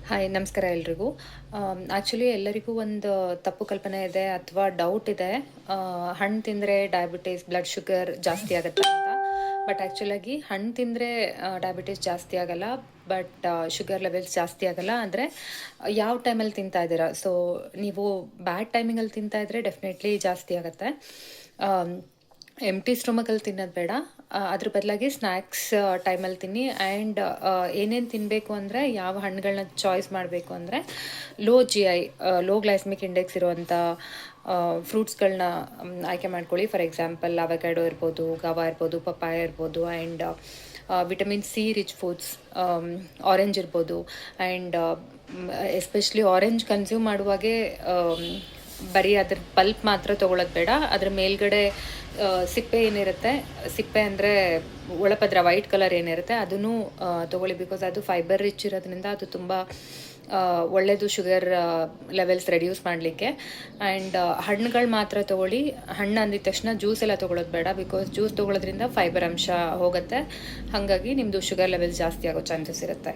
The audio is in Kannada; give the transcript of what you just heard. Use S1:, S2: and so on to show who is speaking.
S1: ಹಾಯ್ ನಮಸ್ಕಾರ ಎಲ್ರಿಗೂ. ಆ್ಯಕ್ಚುಲಿ ಎಲ್ಲರಿಗೂ ಒಂದು ತಪ್ಪು ಕಲ್ಪನೆ ಇದೆ ಅಥವಾ ಡೌಟ್ ಇದೆ. ಹಣ್ಣು ತಿಂದರೆ ಡಯಾಬಿಟೀಸ್, ಬ್ಲಡ್ ಶುಗರ್ ಜಾಸ್ತಿ ಆಗುತ್ತೆ ಅಂತ. ಬಟ್ ಆ್ಯಕ್ಚುಲಾಗಿ ಹಣ್ಣು ತಿಂದರೆ ಡಯಾಬಿಟೀಸ್ ಜಾಸ್ತಿ ಆಗಲ್ಲ, ಬಟ್ ಶುಗರ್ ಲೆವೆಲ್ಸ್ ಜಾಸ್ತಿ ಆಗಲ್ಲ. ಅಂದರೆ ಯಾವ ಟೈಮಲ್ಲಿ ತಿಂತಾ ಇದ್ದೀರಾ, ಸೊ ನೀವು ಬ್ಯಾಡ್ ಟೈಮಿಂಗಲ್ಲಿ ತಿಂತಾ ಇದ್ದರೆ ಡೆಫಿನೆಟ್ಲಿ ಜಾಸ್ತಿ ಆಗುತ್ತೆ. ಎಂಟಿ ಸ್ಟೊಮಕಲ್ಲಿ ತಿನ್ನೋದು ಬೇಡ. ಅದ್ರ ಬದಲಾಗಿ ಸ್ನ್ಯಾಕ್ಸ್ ಟೈಮಲ್ಲಿ ತಿನ್ನಿ. ಆ್ಯಂಡ್ ಏನೇನು ತಿನ್ನಬೇಕು ಅಂದರೆ, ಯಾವ ಹಣ್ಣುಗಳನ್ನ ಚಾಯ್ಸ್ ಮಾಡಬೇಕು ಅಂದರೆ, low GI, low glycaemic index ಇರುವಂಥ ಫ್ರೂಟ್ಸ್ಗಳನ್ನ ಆಯ್ಕೆ ಮಾಡ್ಕೊಳ್ಳಿ. ಫಾರ್ ಎಕ್ಸಾಂಪಲ್ ಅವಕ್ಯಾಡೋ ಇರ್ಬೋದು, ಗವಾ ಇರ್ಬೋದು, ಪಪ್ಪಾಯ ಇರ್ಬೋದು. And vitamin C rich foods, orange ಇರ್ಬೋದು. ಆ್ಯಂಡ್ ಎಸ್ಪೆಷಲಿ ಆರೆಂಜ್ ಕನ್ಸ್ಯೂಮ್ ಮಾಡುವಾಗೆ ಬರೀ ಅದ್ರ ಪಲ್ಪ್ ಮಾತ್ರ ತೊಗೊಳೋದು ಬೇಡ. ಅದ್ರ ಮೇಲ್ಗಡೆ ಸಿಪ್ಪೆ ಏನಿರುತ್ತೆ, ಸಿಪ್ಪೆ ಅಂದರೆ ಒಳಪದ್ರ ವೈಟ್ ಕಲರ್ ಏನಿರುತ್ತೆ ಅದನ್ನು ತೊಗೊಳ್ಳಿ. ಬಿಕಾಸ್ ಅದು ಫೈಬರ್ ರಿಚ್ ಇರೋದ್ರಿಂದ ಅದು ತುಂಬ ಒಳ್ಳೆಯದು ಶುಗರ್ ಲೆವೆಲ್ಸ್ ರೆಡ್ಯೂಸ್ ಮಾಡಲಿಕ್ಕೆ. ಆ್ಯಂಡ್ ಹಣ್ಣುಗಳು ಮಾತ್ರ ತೊಗೊಳ್ಳಿ. ಹಣ್ಣು ಅಂದಿದ ತಕ್ಷಣ ಜ್ಯೂಸ್ ಎಲ್ಲ ತೊಗೊಳೋದು ಬೇಡ, ಬಿಕಾಸ್ ಜ್ಯೂಸ್ ತೊಗೊಳೋದ್ರಿಂದ ಫೈಬರ್ ಅಂಶ ಹೋಗುತ್ತೆ. ಹಾಗಾಗಿ ನಿಮ್ಮದು ಶುಗರ್ ಲೆವೆಲ್ಸ್ ಜಾಸ್ತಿ ಆಗೋ ಚಾನ್ಸಸ್ ಇರುತ್ತೆ.